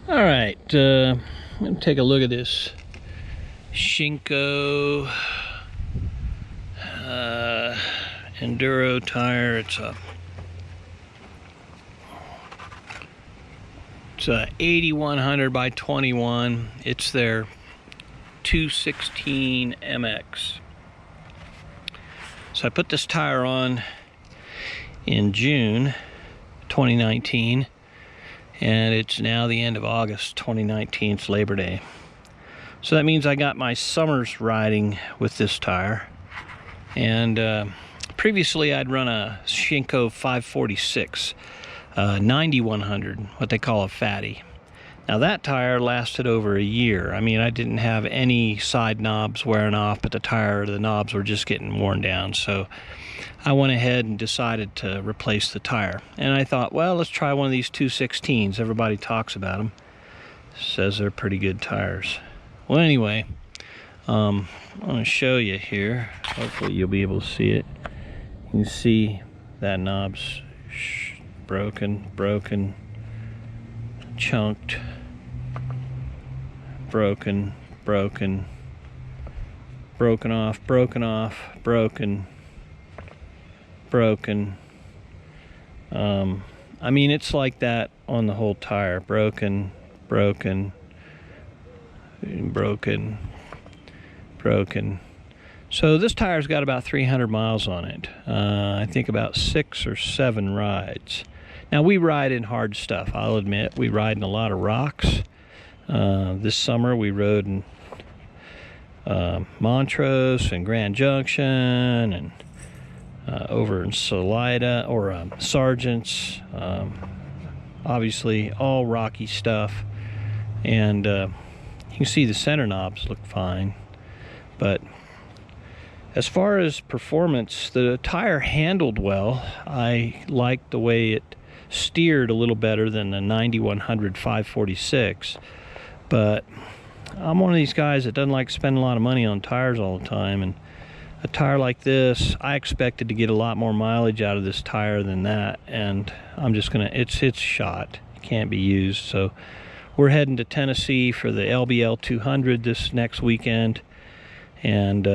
All right, I'm gonna take a look at this Shinko Enduro tire. It's a 8100 by 21. It's their 216 MX. So I put this tire on in June 2019, and it's now the end of August 2019. It's Labor Day. So that means I got my summer's riding with this tire. And previously I'd run a Shinko 546 9100, what they call a fatty. Now that tire lasted over a year. I mean, I didn't have any side knobs wearing off, but the knobs were just getting worn down. So I went ahead and decided to replace the tire. And I thought, well, let's try one of these 216s. Everybody talks about them. Says they're pretty good tires. Well, anyway, I'm going to show you here. Hopefully you'll be able to see it. You can see that knob's broken, chunked, broken off, broken. I mean, it's like that on the whole tire. Broken. So this tire's got about 300 miles on it. I think about 6 or 7 rides. Now we ride in hard stuff, I'll admit. We ride in a lot of rocks. This summer we rode in Montrose and Grand Junction and over in Salida or Sargent's. Obviously all rocky stuff. And you can see the center knobs look fine. But as far as performance, the tire handled well. I liked the way it steered a little better than the 9100 546. But I'm one of these guys that doesn't like spending a lot of money on tires all the time. And a tire like this, I expected to get a lot more mileage out of this tire than that. And I'm just gonna, it's shot. It can't be used. So we're heading to Tennessee for the LBL 200 this next weekend. And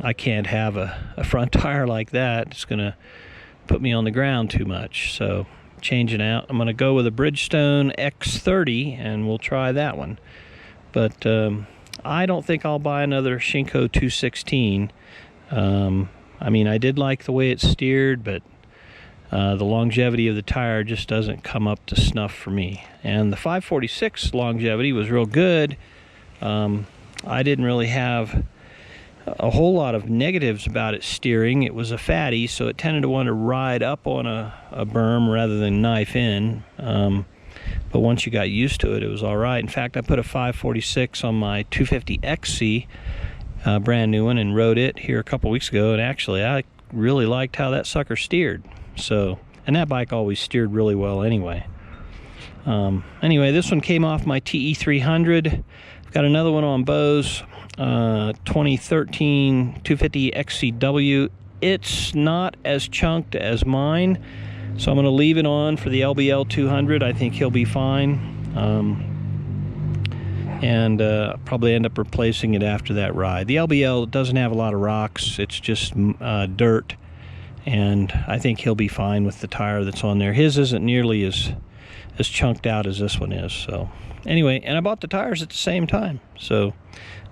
I can't have a front tire like that. It's gonna put me on the ground too much. So changing out, I'm gonna go with a Bridgestone X30 and we'll try that one. But I don't think I'll buy another Shinko 216. I mean, I did like the way it steered, but the longevity of the tire just doesn't come up to snuff for me. And the 546 longevity was real good. I didn't really have a whole lot of negatives about its steering. It was a fatty, so it tended to want to ride up on a berm rather than knife in. But once you got used to it, it was all right. In fact, I put a 546 on my 250 XC, brand new one, and rode it here a couple weeks ago. And actually, I really liked how that sucker steered. So, and that bike always steered really well anyway. Anyway, this one came off my TE300. I've got another one on Bose. 2013 250 XCW. It's not as chunked as mine, so I'm going to leave it on for the LBL 200. I think he'll be fine, and probably end up replacing it after that ride. The LBL doesn't have a lot of rocks. It's just dirt, and I think he'll be fine with the tire that's on there. His isn't nearly as chunked out as this one is. So anyway, and I bought the tires at the same time, so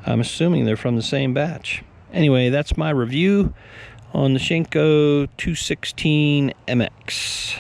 I'm assuming they're from the same batch. Anyway, that's my review on the Shinko 216 MX.